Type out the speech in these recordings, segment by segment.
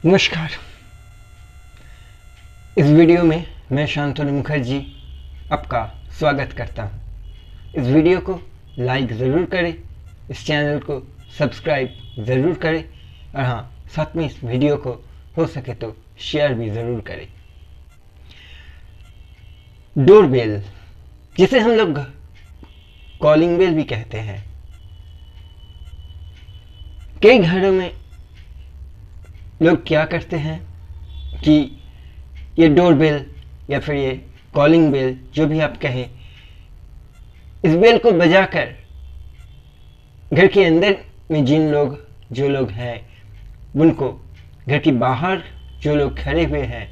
नमस्कार। इस वीडियो में मैं शांतनु मुखर्जी आपका स्वागत करता हूं। इस वीडियो को लाइक ज़रूर करें, इस चैनल को सब्सक्राइब ज़रूर करें और हाँ, साथ में इस वीडियो को हो सके तो शेयर भी ज़रूर करें। डोरबेल, जिसे हम लोग कॉलिंग बेल भी कहते हैं, कई घरों में लोग क्या करते हैं कि ये डोरबेल या फिर ये कॉलिंग बेल, जो भी आप कहें, इस बेल को बजाकर घर के अंदर में जो लोग हैं उनको, घर के बाहर जो लोग खड़े हुए हैं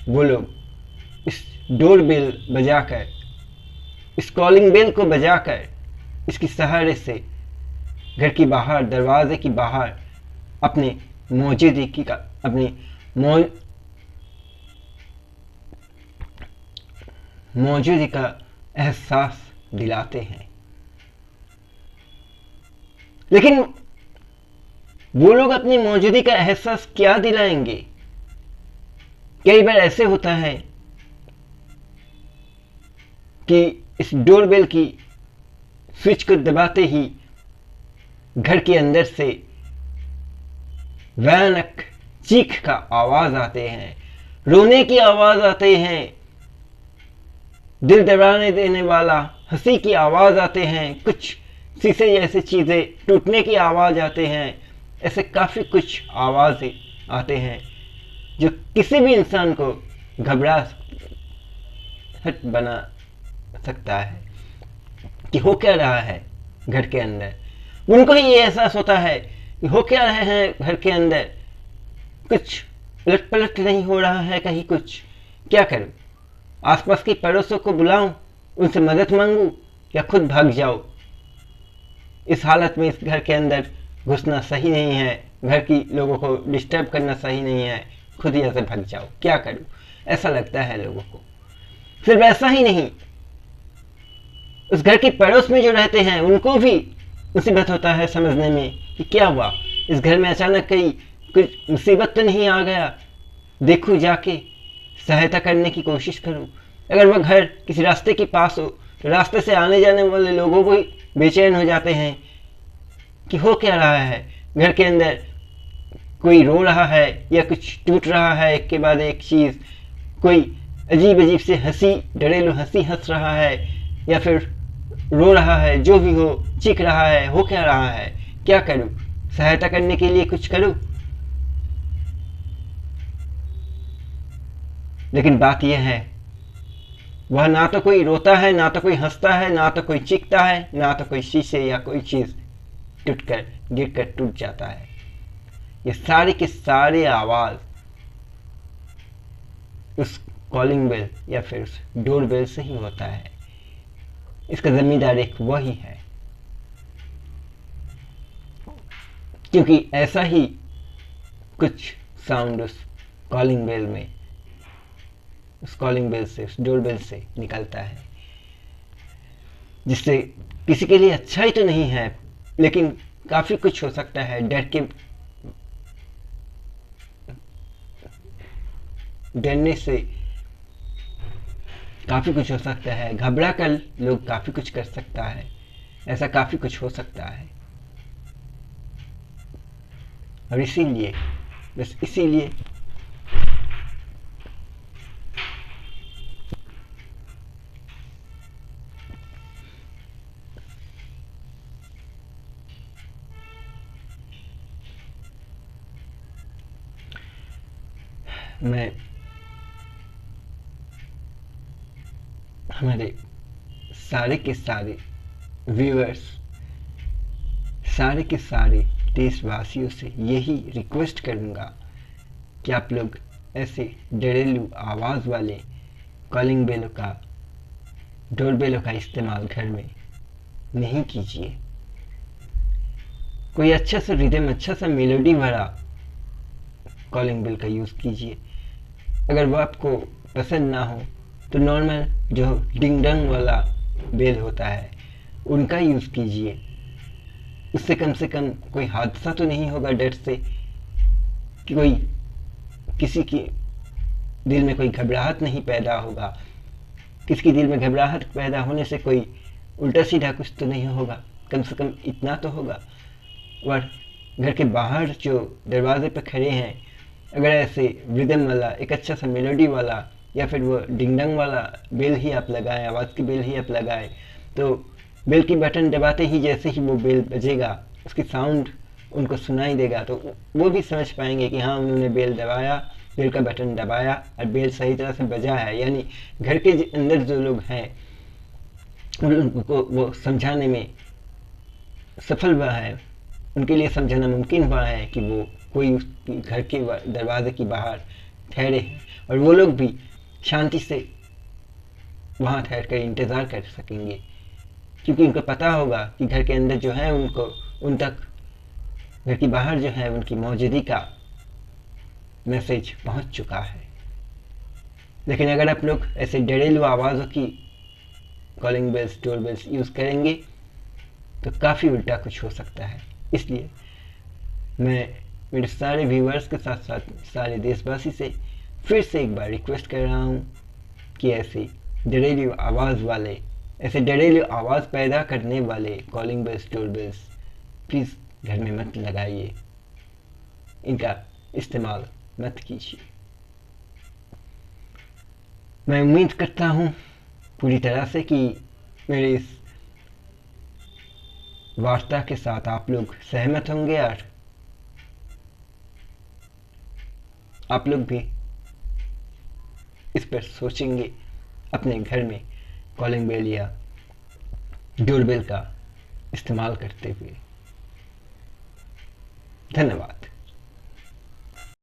वो लोग इस डोरबेल बजाकर, इस कॉलिंग बेल को बजाकर, इसके सहारे से घर के बाहर, दरवाजे के बाहर अपनी मौजूदगी का एहसास दिलाते हैं। लेकिन वो लोग अपनी मौजूदगी का एहसास क्या दिलाएंगे? कई बार ऐसे होता है कि इस डोरबेल की स्विच को दबाते ही घर के अंदर से भयानक चीख का आवाज आते हैं, रोने की आवाज आते हैं, दिल दबाने देने वाला हंसी की आवाज आते हैं, कुछ शीशे जैसे चीजें टूटने की आवाज आते हैं। ऐसे काफी कुछ आवाजें आते हैं जो किसी भी इंसान को घबराहट बना सकता है कि हो क्या रहा है घर के अंदर। उनको ही ये एहसास होता है कि हो क्या रहे हैं घर के अंदर, कुछ उलट पलट नहीं हो रहा है कहीं, कुछ क्या करूं? आसपास के पड़ोसों को बुलाऊं, उनसे मदद मांगूं या खुद भाग जाऊं? इस हालत में इस घर के अंदर घुसना सही नहीं है, घर की लोगों को डिस्टर्ब करना सही नहीं है, खुद यहाँ से भाग जाओ, क्या करूं? ऐसा लगता है लोगों को। सिर्फ ऐसा ही नहीं, उस घर के पड़ोस में जो रहते हैं उनको भी मुसीबत होता है समझने में कि क्या हुआ, इस घर में अचानक कहीं कुछ मुसीबत तो नहीं आ गया। देखूं, जाके सहायता करने की कोशिश करूं। अगर वह घर किसी रास्ते के पास हो तो रास्ते से आने जाने वाले लोगों को बेचैन हो जाते हैं कि हो क्या रहा है घर के अंदर, कोई रो रहा है या कुछ टूट रहा है एक के बाद एक चीज, कोई अजीब अजीब से हंसी, डरेलू हंसी हंस रहा है या फिर रो रहा है, जो भी हो, चीख रहा है, हो क्या रहा है, क्या करूं? सहायता करने के लिए कुछ करूं? लेकिन बात यह है, वह ना तो कोई रोता है, ना तो कोई हंसता है, ना तो कोई चीखता है, ना तो कोई शीशे या कोई चीज गिरकर टूट जाता है। ये सारे के सारे आवाज उस कॉलिंग बेल या फिर उस डोर बेल से ही होता है। इसका जिम्मेदार एक वही है, क्योंकि ऐसा ही कुछ साउंड उस कॉलिंग बेल से, उस डोर बेल से निकलता है, जिससे किसी के लिए अच्छा ही तो नहीं है, लेकिन काफी कुछ हो सकता है। डरने से काफी कुछ हो सकता है, घबरा कर लोग काफी कुछ कर सकता है, ऐसा काफी कुछ हो सकता है। और इसीलिए, बस इसीलिए मैं हमारे सारे के सारे व्यूअर्स, सारे के सारे देशवासियों से यही रिक्वेस्ट करूंगा कि आप लोग ऐसे डरेलू आवाज़ वाले कॉलिंग बेलों का, डोर बेलों का इस्तेमाल घर में नहीं कीजिए। कोई अच्छा सा रिदम, अच्छा सा मेलोडी भरा कॉलिंग बेल का यूज़ कीजिए। अगर वो आपको पसंद ना हो तो नॉर्मल जो डिंग डंग वाला बेल होता है उनका यूज़ कीजिए। उससे कम कोई हादसा तो नहीं होगा डर से कि कोई किसी की दिल में कोई घबराहट नहीं पैदा होगा। किसी के दिल में घबराहट पैदा होने से कोई उल्टा सीधा कुछ तो नहीं होगा, कम से कम इतना तो होगा। और घर के बाहर जो दरवाजे पर खड़े हैं, अगर ऐसे रिदम वाला एक अच्छा सा मेलोडी वाला या फिर वो डिंग डंग वाला बेल ही आप लगाएं, आवाज़ की बेल ही आप लगाएं, तो बेल की बटन दबाते ही जैसे ही वो बेल बजेगा, उसकी साउंड उनको सुनाई देगा, तो वो भी समझ पाएंगे कि हाँ, उन्होंने बेल दबाया, बेल का बटन दबाया और बेल सही तरह से बजा है। यानी घर के अंदर जो लोग हैं उनको वो समझाने में सफल हुआ है, उनके लिए समझाना मुमकिन हुआ है कि वो कोई उसकी घर के दरवाजे के बाहर ठहरे हैं, और वो लोग भी शांति से वहाँ ठहर कर इंतज़ार कर सकेंगे, क्योंकि उनको पता होगा कि घर के अंदर जो है उन तक घर के बाहर जो है उनकी मौजूदगी का मैसेज पहुँच चुका है। लेकिन अगर आप लोग ऐसे डरेलू आवाज़ों की calling bells, door bells use करेंगे तो काफ़ी उल्टा कुछ हो सकता है। इसलिए मैं मेरे सारे व्यूअर्स के साथ साथ सारे देशवासी से फिर से एक बार रिक्वेस्ट कर रहा हूँ कि ऐसे डरेलू आवाज़ वाले, ऐसे डरेलू आवाज़ पैदा करने वाले calling bells, door bells please घर में मत लगाइए, इनका इस्तेमाल मत कीजिए। मैं उम्मीद करता हूँ पूरी तरह से कि मेरे इस वार्ता के साथ आप लोग सहमत होंगे और आप लोग भी इस पर सोचेंगे अपने घर में कॉलिंग बेल या डोरबेल का इस्तेमाल करते हुए। धन्यवाद।